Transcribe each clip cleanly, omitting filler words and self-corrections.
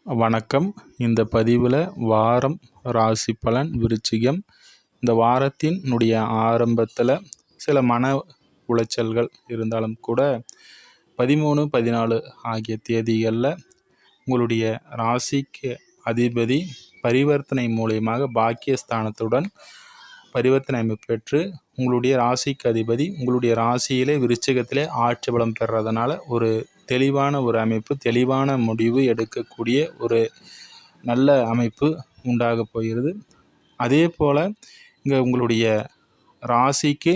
வணக்கம். இந்த பதிவில் வாரம் ராசி பலன் விருச்சிகம். இந்த வாரத்தினுடைய ஆரம்பத்தில் சில மன உளைச்சல்கள் இருந்தாலும் கூட 13, 14 ஆகிய தேதிகளில் உங்களுடைய ராசிக்கு அதிபதி பரிவர்த்தனை மூலியமாக பாக்கியஸ்தானத்துடன் பரிவர்த்தனை பெற்று உங்களுடைய ராசிக்கு அதிபதி உங்களுடைய ராசியிலே விருச்சிகத்திலே ஆட்சி பலம் பெறதுனால ஒரு தெளிவான ஒரு அமைப்பு, தெளிவான முடிவு எடுக்கக்கூடிய ஒரு நல்ல அமைப்பு உண்டாக போகிறது. அதே போல் இங்கே உங்களுடைய ராசிக்கு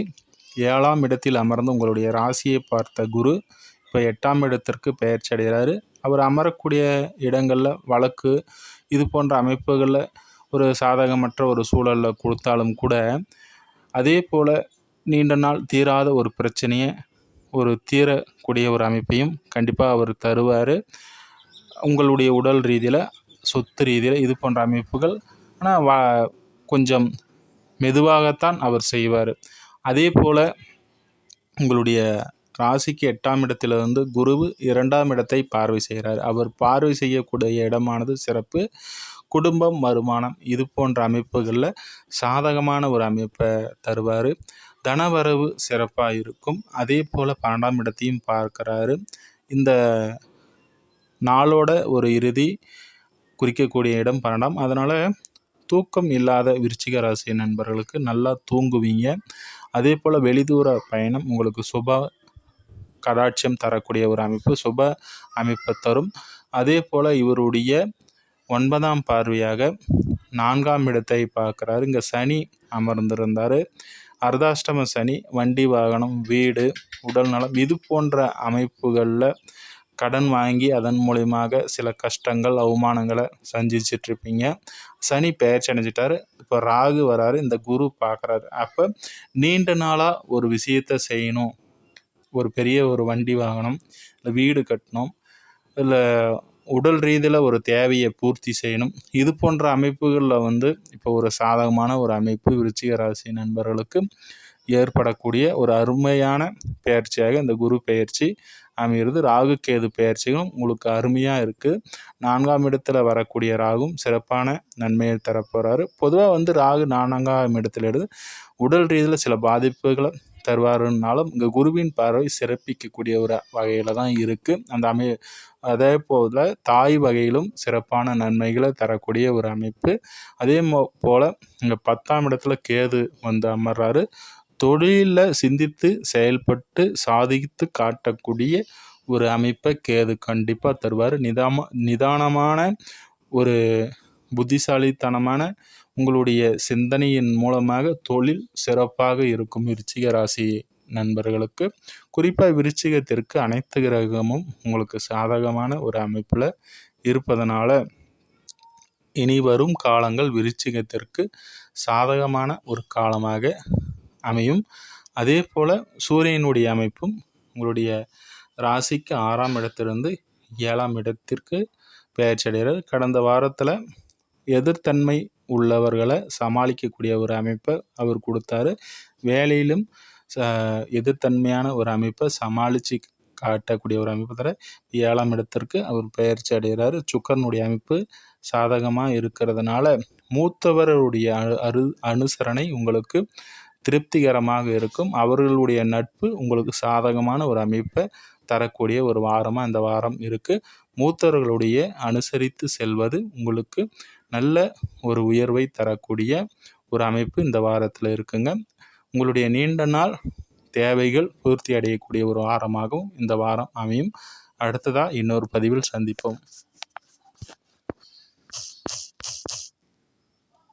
7ஆம் இடத்தில் அமர்ந்து உங்களுடைய ராசியை பார்த்த குரு இப்போ 8ஆம் இடத்திற்கு பெயர்ச்சி அடைகிறாரு. அவர் அமரக்கூடிய இடங்களில் வழக்கு இது போன்ற அமைப்புகளில் ஒரு சாதகமற்ற ஒரு சூழலில் கொடுத்தாலும் கூட அதே போல் நீண்ட நாள் தீராத ஒரு பிரச்சனையை ஒரு தீரக்கூடிய ஒரு அமைப்பையும் கண்டிப்பாக அவர் தருவார். உங்களுடைய உடல் ரீதியில், சொத்து ரீதியில் இது போன்ற அமைப்புகள் ஆனால் கொஞ்சம் மெதுவாகத்தான் அவர் செய்வார். அதே போல் உங்களுடைய ராசிக்கு 8ஆம் இடத்திலிருந்து குரு 2ஆம் இடத்தை பார்வை செய்கிறார். அவர் பார்வை செய்யக்கூடிய இடமானது சிறப்பு. குடும்பம், வருமானம் இது போன்ற அமைப்புகளில் சாதகமான ஒரு அமைப்பை தருவார். தனவரவு சிறப்பாக இருக்கும். அதே போல் 12ஆம் இடத்தையும் பார்க்குறாரு. இந்த நாளோட ஒரு இறுதி குறிக்கக்கூடிய இடம் 12ஆம். அதனால் தூக்கம் இல்லாத விருச்சிக ராசி நண்பர்களுக்கு நல்லா தூங்குவீங்க. அதே போல் வெளிதூர பயணம் உங்களுக்கு சுப கடாட்சியம் தரக்கூடிய ஒரு அமைப்பு, சுப அமைப்பை தரும். அதே போல் இவருடைய 9ஆம் பார்வையாக 4ஆம் இடத்தை பார்க்குறாரு. இங்கே சனி அமர்ந்திருந்தார். அர்த்தாஷ்டம சனி, வண்டி வாகனம், வீடு, உடல் நலம் இது போன்ற அமைப்புகளில் கடன் வாங்கி அதன் மூலியமாக சில கஷ்டங்கள், அவமானங்களை சந்திச்சிட்ருப்பீங்க. சனி பெயர்ச்சி அடைஞ்சிட்டார். இப்போ ராகு வராரு, இந்த குரு பார்க்குறாரு. அப்போ நீண்ட நாளாக ஒரு விஷயத்தை செய்யணும், ஒரு பெரிய ஒரு வண்டி வாங்கணும், இல்லை வீடு கட்டணும், இல்லை உடல் ரீதியில் ஒரு தேவையை பூர்த்தி செய்யணும், இது போன்ற அமைப்புகளில் இப்போ ஒரு சாதகமான ஒரு அமைப்பு விருச்சிக ராசி நண்பர்களுக்கு ஏற்படக்கூடிய ஒரு அருமையான பெயர்ச்சியாக இந்த குரு பெயர்ச்சி அமைகிறது. ராகு கேது பெயர்ச்சிகளும் உங்களுக்கு அருமையாக இருக்குது. 4ஆம் இடத்துல வரக்கூடிய ராகும் சிறப்பான நன்மையை தரப்போகிறாரு. பொதுவாக ராகு 4ஆம் இடத்துல இருந்து உடல் ரீதியில் சில பாதிப்புகளை தருவாருன்னாலும் இங்கே குருவின் பார்வை சிறப்பிக்கக்கூடிய ஒரு வகையில் தான் இருக்குது. அதே போல் தாய் வகையிலும் சிறப்பான நன்மைகளை தரக்கூடிய ஒரு அமைப்பு. அதே போல் இங்கே 10ஆம் இடத்துல கேது அமர்றாரு. தொழிலில் சிந்தித்து செயல்பட்டு சாதித்து காட்டக்கூடிய ஒரு அமைப்பை கேது கண்டிப்பாக தருவார். நிதானமான ஒரு புத்திசாலித்தனமான உங்களுடைய சிந்தனையின் மூலமாக தொழில் சிறப்பாக இருக்கும் விருச்சிக ராசி நண்பர்களுக்கு. குறிப்பாக விருச்சிகத்திற்கு அனைத்து கிரகமும் உங்களுக்கு சாதகமான ஒரு அமைப்பில் இருப்பதனால இனி வரும் காலங்கள் விருச்சிகத்திற்கு சாதகமான ஒரு காலமாக அமையும். அதே போல் சூரியனுடைய அமைப்பும் உங்களுடைய ராசிக்கு 6ஆம் இடத்திலிருந்து 7ஆம் இடத்திற்கு பெயர்ச்சி அடைகிறார். கடந்த வாரத்தில் எதிர்த்தன்மை உள்ளவர்களை சமாளிக்கக்கூடிய ஒரு அமைப்பை அவர் கொடுத்தாரு. வேலையிலும் எதிர்த்தன்மையான ஒரு அமைப்பை சமாளித்து காட்டக்கூடிய ஒரு அமைப்பு தர 7ஆம் இடத்திற்கு அவர் பெயர்ச்சி அடைகிறார். சுக்கரனுடைய அமைப்பு சாதகமாக இருக்கிறதுனால மூத்தவருடைய அனுசரணை உங்களுக்கு திருப்திகரமாக இருக்கும். அவர்களுடைய நட்பு உங்களுக்கு சாதகமான ஒரு அமைப்பை தரக்கூடிய ஒரு வாரமாக இந்த வாரம் இருக்குது. மூத்தவர்களுடைய அனுசரித்து செல்வது உங்களுக்கு நல்ல ஒரு உயர்வை தரக்கூடிய ஒரு அமைப்பு இந்த வாரத்தில் இருக்குங்க. உங்களுடைய நீண்ட நாள் தேவைகள் பூர்த்தி அடையக்கூடிய ஒரு வாரமாகவும் இந்த வாரம் அமையும். அடுத்ததாக இன்னொரு பதிவில் சந்திப்போம்.